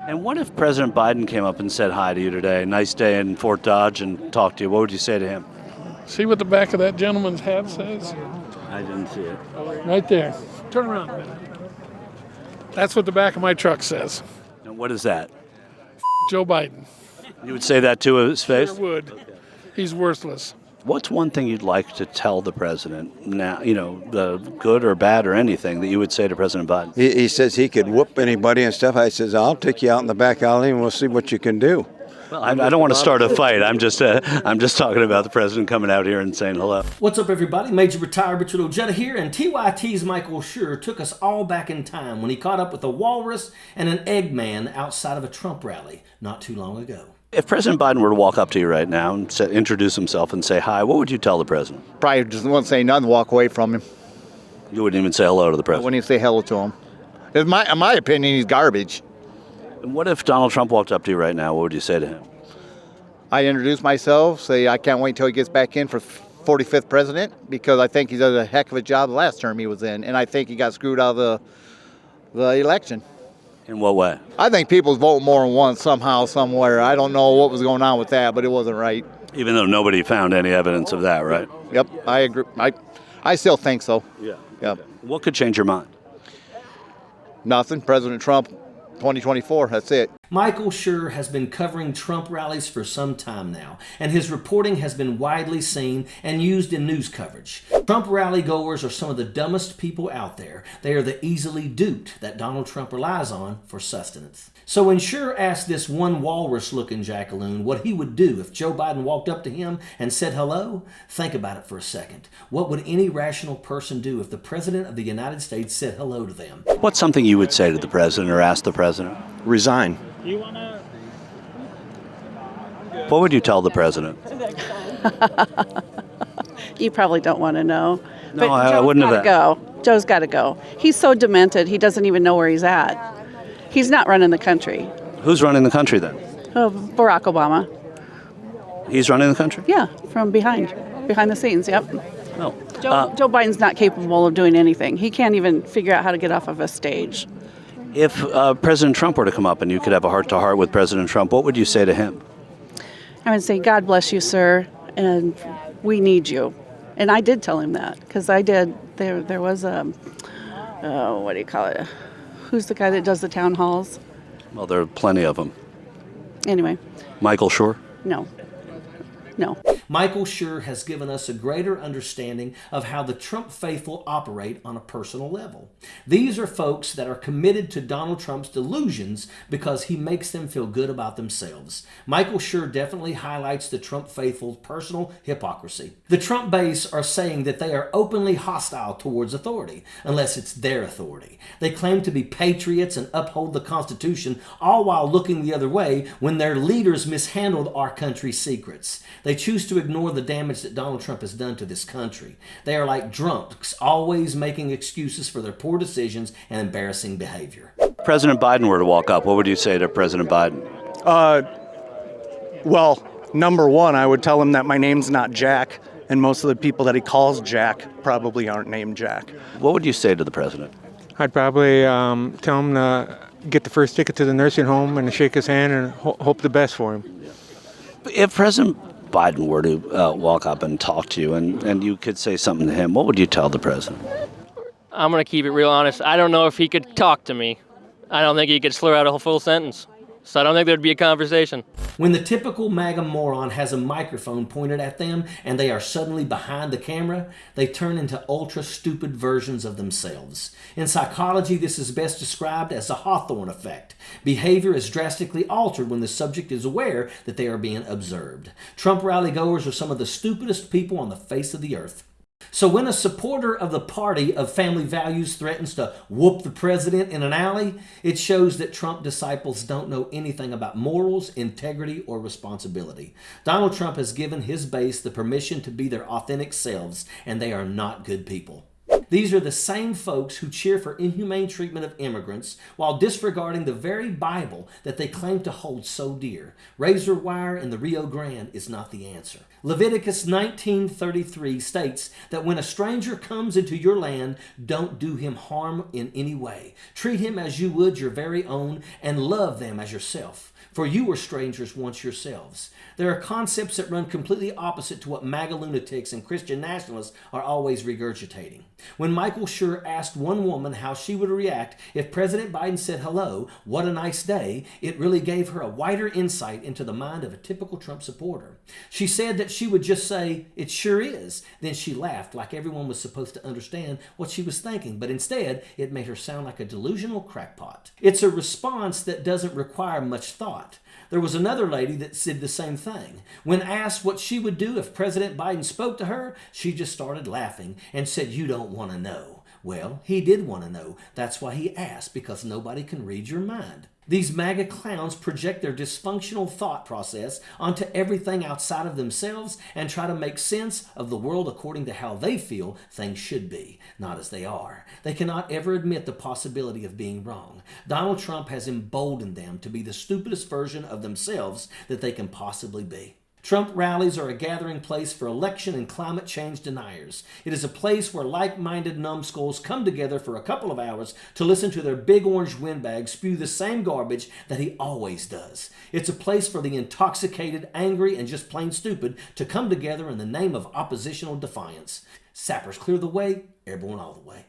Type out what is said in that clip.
And what if President Biden came up and said hi to you today? Nice day in Fort Dodge, and talked to you. What would you say to him? See what the back of that gentleman's hat says? I didn't see it. Right there. Turn around a minute. That's what the back of my truck says. And what is that? Joe Biden. You would say that to his face? Sure would. He's worthless. What's one thing you'd like to tell the president now, the good or bad or anything that you would say to President Biden? He says he could whoop anybody and stuff. I says, I'll take you out in the back alley and we'll see what you can do. Well, I don't want to start a fight. I'm just talking about the president coming out here and saying hello. What's up, everybody? Major Retired Richard Ojeda here, and TYT's Michael Shure took us all back in time when he caught up with a walrus and an Eggman outside of a Trump rally not too long ago. If President Biden were to walk up to you right now and introduce himself and say hi, what would you tell the president? Probably just won't say nothing, walk away from him. You wouldn't even say hello to the I president? wouldn't even say hello to him. In my opinion, he's garbage. And what if Donald Trump walked up to you right now? What would you say to him? I introduce myself, say I can't wait until he gets back in for 45th president, because I think he did a heck of a job the last term he was in, and I think he got screwed out of the election. In what way? I think people vote more than once somehow, somewhere. I don't know what was going on with that, but it wasn't right. Even though nobody found any evidence of that, right? Yep, I agree. I still think so. Yeah. Yep. Okay. What could change your mind? Nothing. President Trump, 2024, that's it. Michael Shure has been covering Trump rallies for some time now, and his reporting has been widely seen and used in news coverage. Trump rally goers are some of the dumbest people out there. They are the easily duped that Donald Trump relies on for sustenance. So when Shure asked this one walrus-looking jackaloon what he would do if Joe Biden walked up to him and said hello, think about it for a second. What would any rational person do if the President of the United States said hello to them? What's something you would say to the president or ask the president? Resign. What would you tell the president? You probably don't want to know. No, I wouldn't have. Joe's got to go. He's so demented, he doesn't even know where he's at. He's not running the country. Who's running the country then? Oh, Barack Obama. He's running the country? Yeah, from behind the scenes, yep. No. Joe Biden's not capable of doing anything. He can't even figure out how to get off of a stage. If President Trump were to come up and you could have a heart-to-heart with President Trump, what would you say to him? I would say, God bless you, sir, and we need you. And I did tell him that, because I did. There was a, what do you call it? Who's the guy that does the town halls? Well, there are plenty of them. Anyway. Michael Shure? No. Michael Shure has given us a greater understanding of how the Trump faithful operate on a personal level. These are folks that are committed to Donald Trump's delusions because he makes them feel good about themselves. Michael Shure definitely highlights the Trump faithful's personal hypocrisy. The Trump base are saying that they are openly hostile towards authority, unless it's their authority. They claim to be patriots and uphold the Constitution, all while looking the other way when their leaders mishandled our country's secrets. They choose to ignore the damage that Donald Trump has done to this country. They are like drunks, always making excuses for their poor decisions and embarrassing behavior. If President Biden were to walk up, what would you say to President Biden? Well, number one, I would tell him that my name's not Jack, and most of the people that he calls Jack probably aren't named Jack. What would you say to the president? I'd probably tell him to get the first ticket to the nursing home and shake his hand and hope the best for him. If President Biden were to walk up and talk to you and you could say something to him, what would you tell the president? I'm going to keep it real honest. I don't know if he could talk to me. I don't think he could slur out a full sentence. So I don't think there'd be a conversation. When the typical MAGA moron has a microphone pointed at them and they are suddenly behind the camera, they turn into ultra-stupid versions of themselves. In psychology, this is best described as the Hawthorne Effect. Behavior is drastically altered when the subject is aware that they are being observed. Trump rally goers are some of the stupidest people on the face of the earth. So when a supporter of the party of family values threatens to whoop the president in an alley, it shows that Trump disciples don't know anything about morals, integrity, or responsibility. Donald Trump has given his base the permission to be their authentic selves, and they are not good people. These are the same folks who cheer for inhumane treatment of immigrants while disregarding the very Bible that they claim to hold so dear. Razor wire in the Rio Grande is not the answer. Leviticus 19:33 states that when a stranger comes into your land, don't do him harm in any way. Treat him as you would your very own and love them as yourself. For you were strangers once yourselves. There are concepts that run completely opposite to what MAGA lunatics and Christian nationalists are always regurgitating. When Michael Shure asked one woman how she would react if President Biden said hello, what a nice day, it really gave her a wider insight into the mind of a typical Trump supporter. She said that she would just say, "It sure is." Then she laughed like everyone was supposed to understand what she was thinking, but instead it made her sound like a delusional crackpot. It's a response that doesn't require much thought. There was another lady that said the same thing. When asked what she would do if President Biden spoke to her, she just started laughing and said, "You don't want to know." Well, he did want to know. That's why he asked, because nobody can read your mind. These MAGA clowns project their dysfunctional thought process onto everything outside of themselves and try to make sense of the world according to how they feel things should be, not as they are. They cannot ever admit the possibility of being wrong. Donald Trump has emboldened them to be the stupidest version of themselves that they can possibly be. Trump rallies are a gathering place for election and climate change deniers. It is a place where like-minded numbskulls come together for a couple of hours to listen to their big orange windbag spew the same garbage that he always does. It's a place for the intoxicated, angry, and just plain stupid to come together in the name of oppositional defiance. Sappers clear the way, airborne all the way.